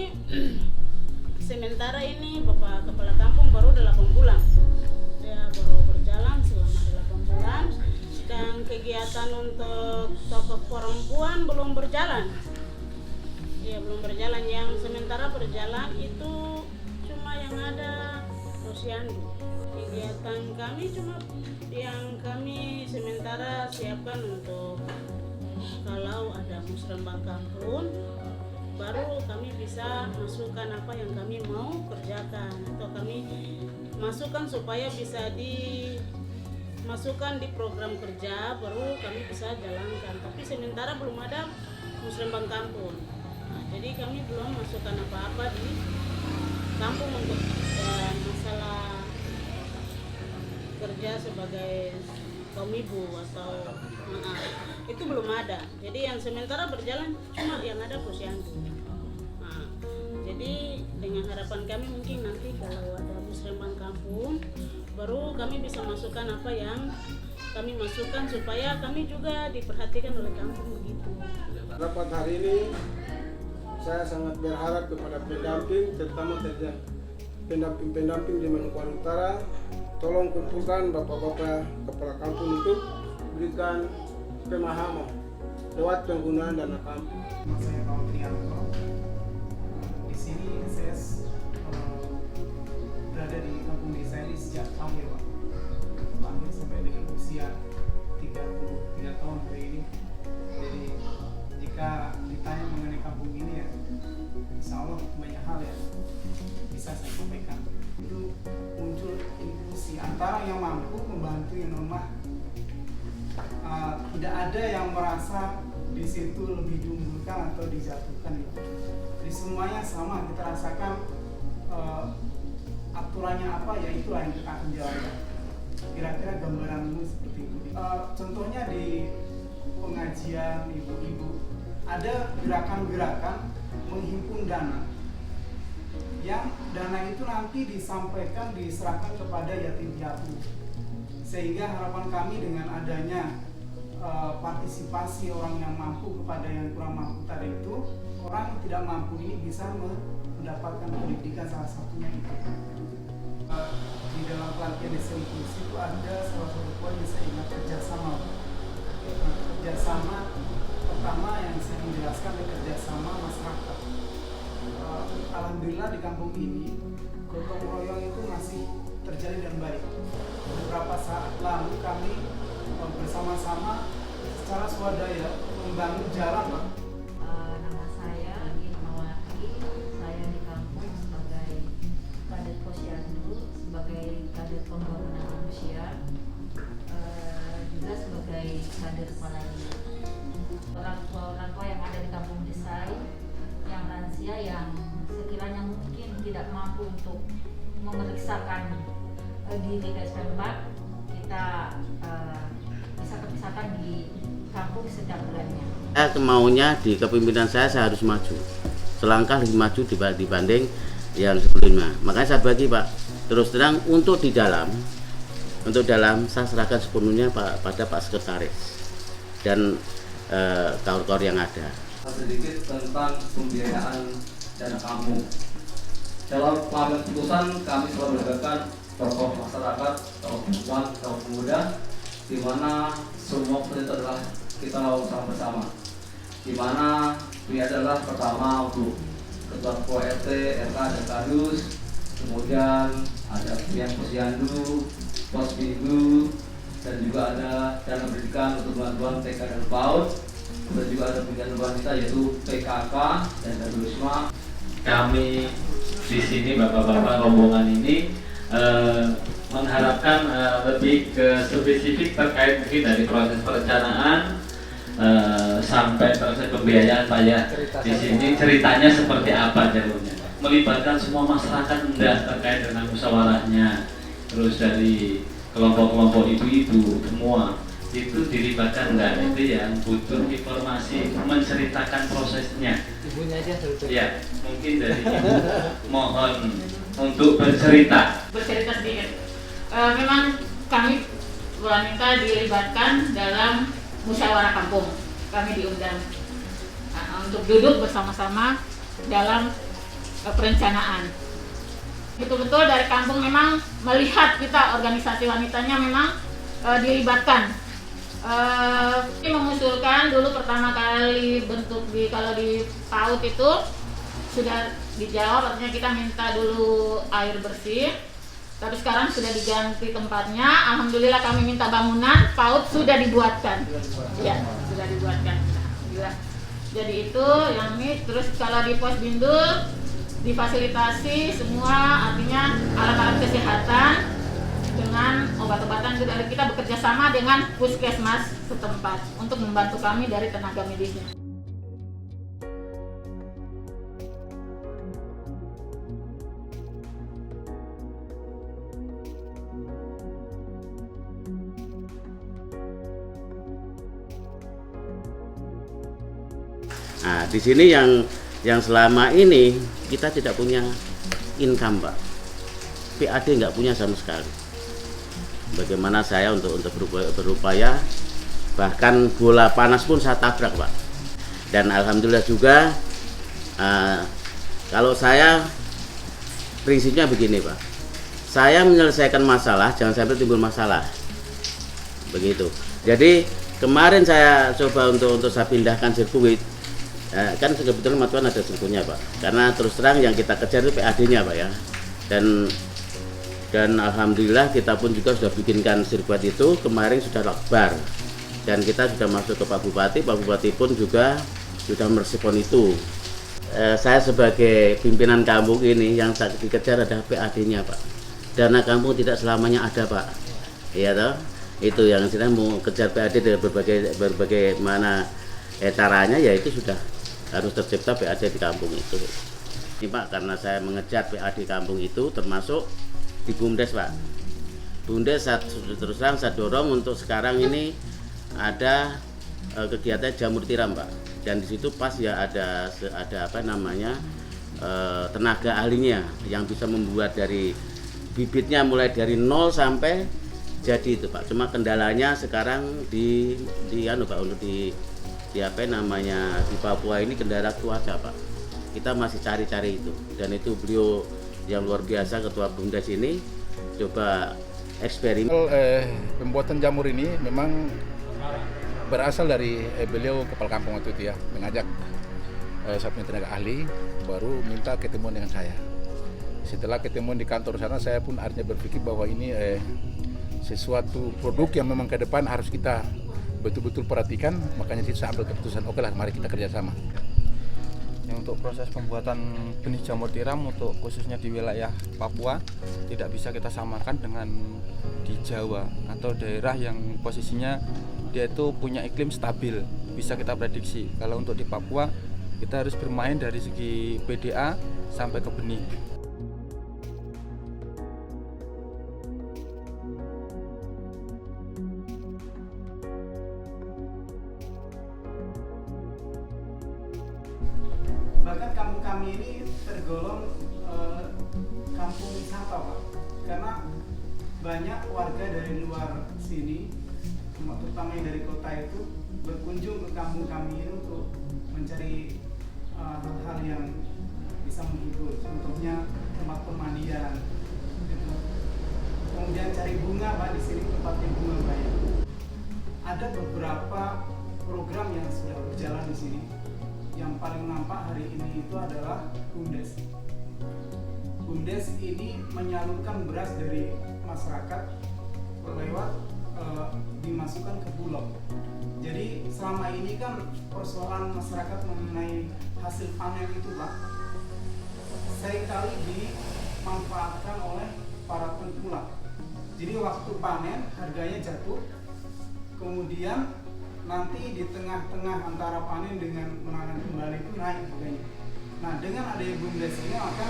kami sementara ini Bapak Kepala Kampung baru 8 bulan. Dia baru berjalan selama 8 bulan dan kegiatan untuk tokoh perempuan belum berjalan. Ya belum berjalan, yang sementara berjalan itu cuma yang ada posyandu. Kegiatan kami cuma yang kami sementara siapkan untuk kalau ada musrembang kampung, baru kami bisa masukkan apa yang kami mau kerjakan atau kami masukkan supaya bisa dimasukkan di program kerja, baru kami bisa jalankan. Tapi sementara belum ada musrembang kampung. Nah, jadi kami belum masukkan apa-apa di kampung untuk masalah kerja sebagai kaum ibu atau itu belum ada. Jadi yang sementara berjalan cuma yang ada posyandu. Nah, jadi dengan harapan kami mungkin nanti kalau ada musrembang kampung, baru kami bisa masukkan apa yang kami masukkan supaya kami juga diperhatikan oleh kampung begitu. Rapat hari ini saya sangat berharap kepada pendamping, terutama pendamping di Manokwari Utara, tolong kumpulkan bapak-bapak kepala kampung untuk berikan pemahaman lewat penggunaan dana kampung. Saya Pak Trianto. Di sini saya berada di kampung desa ini sejak lahir, Pak. Lahir sampai dengan usia 33 tahun hari ini. Jadi jika ditanya mengenai kampung ini ya, insya Allah banyak hal yang bisa saya sampaikan. Itu muncul inklusi antara yang mampu membantu yang lemah. Tidak ada yang merasa di situ lebih diunggulkan atau dijatuhkan. Jadi semuanya sama, kita rasakan aturannya apa ya itulah yang kita akan jalankan. Kira-kira gambaranmu seperti itu. Contohnya di pengajian ibu-ibu ada gerakan-gerakan menghimpun dana, yang dana itu nanti disampaikan, diserahkan kepada yatim piatu. Sehingga harapan kami dengan adanya partisipasi orang yang mampu kepada yang kurang mampu tadi itu, orang yang tidak mampu ini bisa mendapatkan pendidikan, salah satunya itu. Di dalam pelatihan desa inklusi itu ada salah satu poin yang saya ingat, kerjasama. Kerjasama pertama yang saya menjelaskan adalah kerjasama masyarakat. Alhamdulillah di kampung ini gotong royong itu masih terjalin dan baik. Beberapa saat lalu kami bersama-sama secara swadaya membangun jalan, Pak. Nama saya Irmawati, saya di kampung sebagai kader posyandu, sebagai kader pembangunan manusia, juga sebagai kader melayani orang tua yang ada di kampung desa, yang lansia, yang sekiranya mungkin tidak mampu untuk memeriksakan diri ke SPM4, kita bisa perpisakan di kampung setiap bulannya. Maunya di kepemimpinan saya harus maju, selangkah lebih maju dibanding yang sebelumnya. Makanya saya bagi, Pak, terus terang untuk dalam saya serahkan sepenuhnya pada Pak Sekretaris dan kawan-kawan yang ada. Sedikit tentang pembiayaan dana kampung. Dalam pengambilan keputusan kami selalu melibatkan tokoh masyarakat, tokoh perempuan, tokoh pemuda, di mana semua itu adalah kita lakukan bersama. Di mana ini adalah pertama untuk ketua RT, RK, dan Kadus, kemudian ada pihak posyandu, pos minggu, dan juga ada dana pendidikan untuk bantuan TK dan PAUD, dan juga ada pendidikan wanita yaitu PKK dan Wisma. Kami di sini bapak-bapak rombongan ini mengharapkan lebih ke spesifik terkait mungkin dari proses perencanaan sampai proses pembiayaan, Pak, ya. Di sini ceritanya seperti apa jalurnya? Melibatkan semua masyarakat enggak terkait dengan musyawarahnya, terus dari kelompok-kelompok ibu-ibu semua itu dilibatkan enggak? Itu yang butuh informasi, menceritakan prosesnya. Ibunya aja terus. Ya, mungkin dari ibu mohon untuk bercerita sedikit. Memang kami wanita dilibatkan dalam musyawarah kampung. Kami diundang untuk duduk bersama-sama dalam perencanaan. Betul-betul dari kampung memang melihat kita organisasi wanitanya memang dilibatkan. Mengusulkan dulu pertama kali bentuk kalau di PAUD itu sudah dijawab, artinya kita minta dulu air bersih, tapi sekarang sudah diganti tempatnya. Alhamdulillah kami minta bangunan, PAUD sudah dibuatkan. Ya, sudah dibuatkan. Alhamdulillah. Jadi itu yang ini. Terus kalau di pos Bindul difasilitasi semua, artinya alat-alat kesehatan dengan obat-obatan. Kita bekerja sama dengan puskesmas setempat untuk membantu kami dari tenaga medisnya. Nah, di sini yang selama ini kita tidak punya income, Pak. PAD nggak punya sama sekali. Bagaimana saya untuk berupaya, bahkan bola panas pun saya tabrak, Pak. Dan alhamdulillah juga, kalau saya prinsipnya begini, Pak. Saya menyelesaikan masalah, jangan sampai timbul masalah. Begitu. Jadi kemarin saya coba untuk saya pindahkan sirkuit. Kan kebetulan Matuan ada sirkuitnya, Pak. Karena terus terang yang kita kejar itu PAD-nya, Pak, ya. Dan alhamdulillah kita pun juga sudah bikinkan sirkuit itu, kemarin sudah lakbar. Dan kita sudah masuk ke Pak Bupati pun juga sudah merespon itu. Saya sebagai pimpinan kampung ini yang saya dikejar adalah PAD-nya, Pak. Dana kampung tidak selamanya ada, Pak. Iya toh? Itu yang saya mau kejar PAD dari berbagai mana caranya, ya itu sudah harus tercipta PAD di kampung itu. Ini, Pak, karena saya mengejar PAD di kampung itu, termasuk di BUMDes, Pak. BUMDes terus terang saya dorong untuk sekarang ini ada kegiatan jamur tiram, Pak. Dan di situ pas ya ada apa namanya tenaga ahlinya yang bisa membuat dari bibitnya mulai dari 0 sampai jadi itu, Pak. Cuma kendalanya sekarang di Pak, untuk di apa namanya di Papua ini kendala cuaca, Pak. Kita masih cari-cari itu, dan itu beliau yang luar biasa, Ketua BUMDes ini coba eksperimen. Pembuatan jamur ini memang berasal dari beliau kepala kampung waktu itu, ya, mengajak satu tenaga ahli, baru minta ketemuan dengan saya. Setelah ketemuan di kantor sana, saya pun akhirnya berpikir bahwa ini sesuatu produk yang memang ke depan harus kita betul-betul perhatikan. Makanya saya ambil keputusan, oke lah, mari kita kerjasama. Untuk proses pembuatan benih jamur tiram untuk khususnya di wilayah Papua tidak bisa kita samakan dengan di Jawa atau daerah yang posisinya dia itu punya iklim stabil, bisa kita prediksi. Kalau untuk di Papua kita harus bermain dari segi PDA sampai ke benih. Bahkan kampung kami ini tergolong kampung wisata, Pak, karena banyak warga dari luar sini, terutama yang dari kota itu, berkunjung ke kampung kami ini untuk mencari hal-hal yang bisa menghibur. Contohnya tempat pemandian, gitu. Kemudian cari bunga, Pak, di sini tempatnya bunga banyak. Ada beberapa program yang sudah berjalan di sini. Yang paling nampak hari ini itu adalah BUMDes. BUMDes ini menyalurkan beras dari masyarakat lewat dimasukkan ke Bulog. Jadi selama ini kan persoalan masyarakat mengenai hasil panen itu, Pak, seringkali dimanfaatkan oleh para tengkulak. Jadi waktu panen harganya jatuh, kemudian nanti di tengah-tengah antara panen dengan menanam kembali itu naik harganya. Nah, dengan adanya BUMDes ini, maka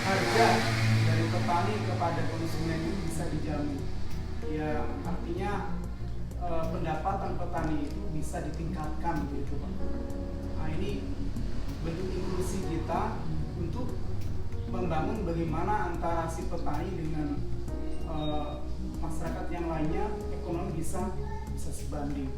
harga dari petani kepada konsumen ini bisa dijamin. Ya, artinya pendapatan petani itu bisa ditingkatkan, gitu, Pak. Nah, ini bentuk inklusi kita untuk membangun bagaimana antara si petani dengan masyarakat yang lainnya ekonomi bisa sebanding.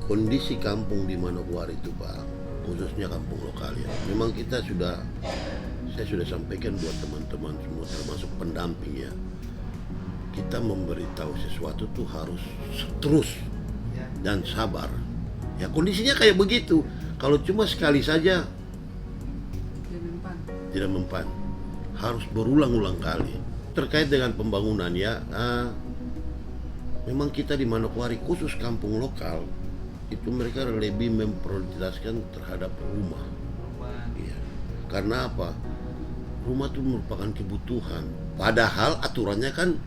kondisi kampung di Manokwari itu Pak, khususnya kampung lokal ya. Memang saya sudah sampaikan buat teman-teman semua termasuk pendamping ya. Kita memberitahu sesuatu tuh harus terus dan sabar. Ya kondisinya kayak begitu. Kalau cuma sekali saja tidak mempan. Harus berulang-ulang kali. Terkait dengan pembangunan ya, memang kita di Manokwari khusus kampung lokal itu mereka lebih memprioritaskan terhadap rumah. Ya. Karena apa? Rumah itu merupakan kebutuhan. Padahal aturannya kan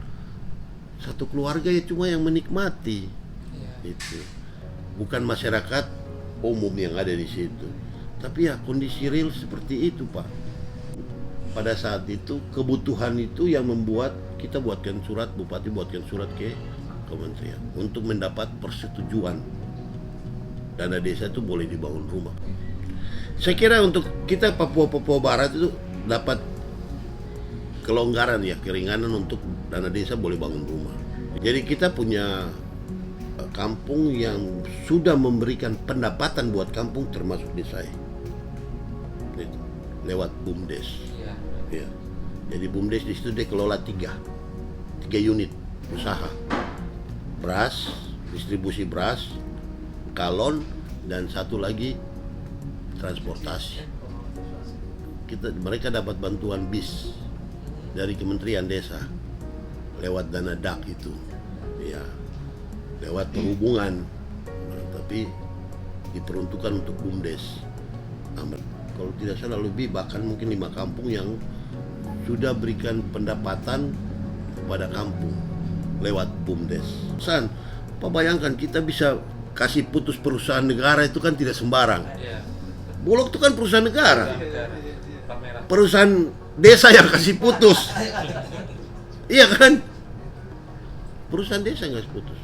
satu keluarga ya cuma yang menikmati. Itu. Bukan masyarakat umum yang ada di situ. Tapi ya kondisi real seperti itu Pak. Pada saat itu kebutuhan itu yang membuat kita buatkan surat, Bupati buatkan surat ke Kementerian untuk mendapat persetujuan dana desa itu boleh dibangun rumah. Saya kira untuk kita Papua Barat itu dapat kelonggaran ya, keringanan untuk dana desa boleh bangun rumah. Jadi kita punya kampung yang sudah memberikan pendapatan buat kampung termasuk desa lewat BUMDes. Ya. Jadi BUMDes di situ dia kelola tiga unit usaha, beras, distribusi beras, galon, dan satu lagi transportasi. Mereka dapat bantuan bis dari Kementerian Desa lewat dana DAK itu, ya, lewat perhubungan, tapi diperuntukkan untuk BUMDes. Kalau tidak salah lebih bahkan mungkin 5 kampung yang sudah berikan pendapatan kepada kampung lewat BUMDes. Pak bayangkan kita bisa kasih putus perusahaan negara itu kan tidak sembarang. Bulog itu kan perusahaan negara. Perusahaan desa yang kasih putus. Iya kan? Perusahaan desa nggak putus.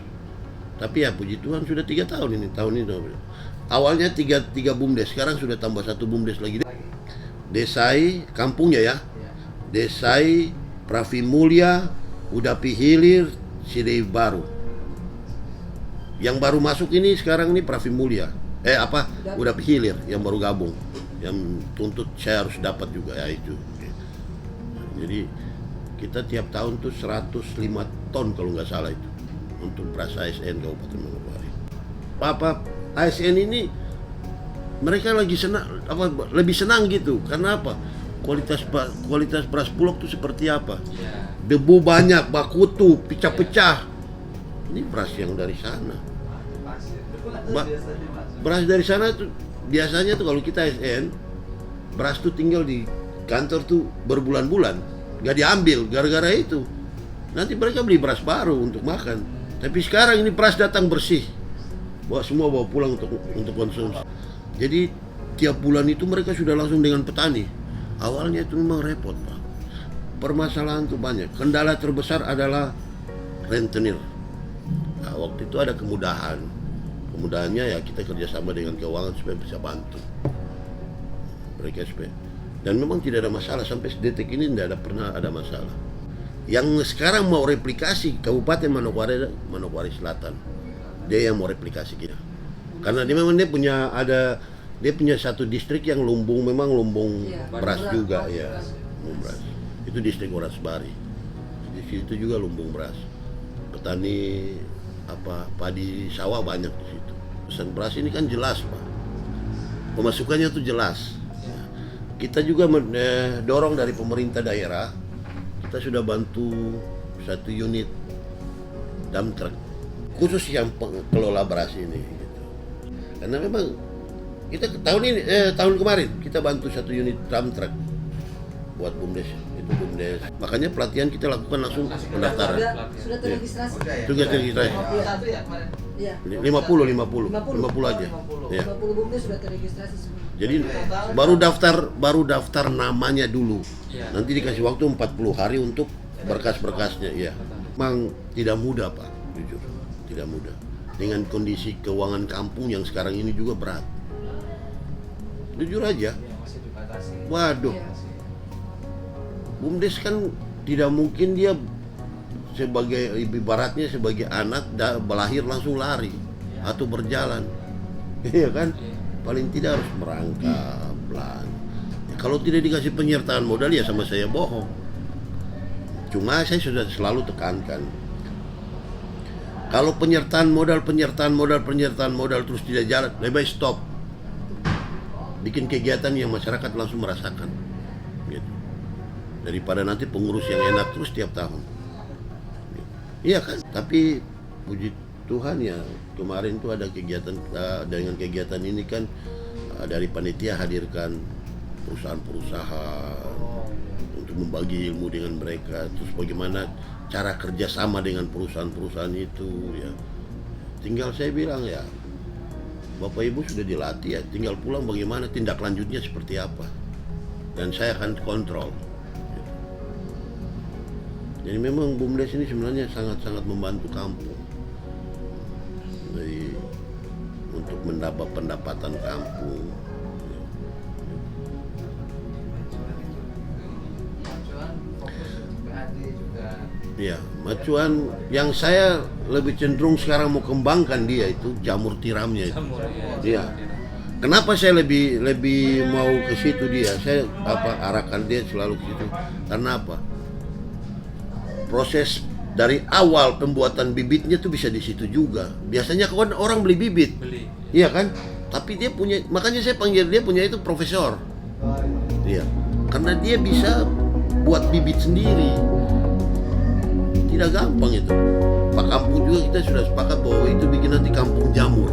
Tapi ya puji Tuhan sudah 3 tahun ini. Awalnya 3 BUMDes, sekarang sudah tambah 1 BUMDes lagi. Desai kampungnya ya. Desai, Pravimulya, Udapi Hilir, Sidei Baru. Yang baru masuk ini sekarang ini Pravimulya. Udapi Hilir yang baru gabung. Yang tuntut saya harus dapat juga ya itu. Jadi kita tiap tahun tuh 105 ton kalau nggak salah itu untuk beras ASN Kabupaten Manokwari. ASN ini mereka lagi lebih senang gitu. Karena apa? Kualitas beras Bulog itu seperti apa? Debu banyak, bakutu, pecah-pecah. Ini beras yang dari sana. Beras dari sana tuh biasanya tuh kalau kita ASN, beras tuh tinggal di kantor tuh berbulan-bulan, nggak diambil gara-gara itu. Nanti mereka beli beras baru untuk makan. Tapi sekarang ini beras datang bersih, semua bawa pulang untuk konsumsi. Jadi tiap bulan itu mereka sudah langsung dengan petani. Awalnya itu memang repot Pak. Permasalahan tuh banyak. Kendala terbesar adalah rentenir. Nah, waktu itu ada kemudahan. Kemudahannya ya kita kerjasama dengan keuangan supaya bisa bantu mereka supaya. Dan memang tidak ada masalah sampai detik ini tidak pernah ada masalah. Yang sekarang mau replikasi Kabupaten Manokwari Selatan, dia yang mau replikasi kita. Karena dia memang dia punya satu distrik yang lumbung beras juga ya, lumbung beras. Itu distrik Orasbari. Di situ juga lumbung beras. Petani padi sawah banyak di situ. Pesan beras ini kan jelas Pak. Pemasukannya tuh jelas. Ya. Kita juga dorong dari pemerintah daerah. Kita sudah bantu 1 unit dump truck khusus yang pengelola beras ini. Gitu. Karena memang kita tahun kemarin kita bantu 1 unit dump truck buat BUMDes. BUMDes. Makanya pelatihan kita lakukan langsung pendaftaran. Sudah terregistrasi? Sudah terregistrasi. 50 aja. 50 BUMDes sudah terregistrasi semua. Jadi baru daftar namanya dulu. Nanti dikasih waktu 40 hari untuk berkas-berkasnya. Ya. Memang tidak mudah Pak, jujur. Tidak mudah. Dengan kondisi keuangan kampung yang sekarang ini juga berat. Jujur aja. Waduh. BUMDes kan tidak mungkin dia sebagai ibaratnya sebagai anak lahir langsung lari atau berjalan. Iya kan? Paling tidak harus merangkap pelan. Ya, kalau tidak dikasih penyertaan modal ya sama saya bohong. Cuma saya sudah selalu tekankan, kalau penyertaan modal terus tidak jalan, lebih baik stop. Bikin kegiatan yang masyarakat langsung merasakan, gitu. Daripada nanti pengurus yang enak terus tiap tahun. Iya kan? Tapi puji Tuhan ya, kemarin tuh ada kegiatan, dengan kegiatan ini kan dari panitia hadirkan perusahaan-perusahaan untuk membagi ilmu dengan mereka, terus bagaimana cara kerjasama dengan perusahaan-perusahaan itu ya. Tinggal saya bilang ya, Bapak Ibu sudah dilatih ya, tinggal pulang bagaimana tindak lanjutnya seperti apa, dan saya akan kontrol. Jadi memang BUMDes ini sebenarnya sangat-sangat membantu kampung. Jadi untuk mendapat pendapatan kampung. Ya, macuan yang saya lebih cenderung sekarang mau kembangkan dia itu jamur tiramnya itu. Iya. Kenapa saya lebih mau ke situ dia? Saya arahkan dia selalu ke situ. Karena apa? Proses dari awal pembuatan bibitnya tuh bisa di situ juga. Biasanya kawan orang beli bibit. Iya kan? Tapi dia punya, makanya saya panggil dia punya itu profesor. Iya. Karena dia bisa buat bibit sendiri. Tidak gampang itu. Pak Kampung juga kita sudah sepakat bahwa itu bikin nanti kampung jamur.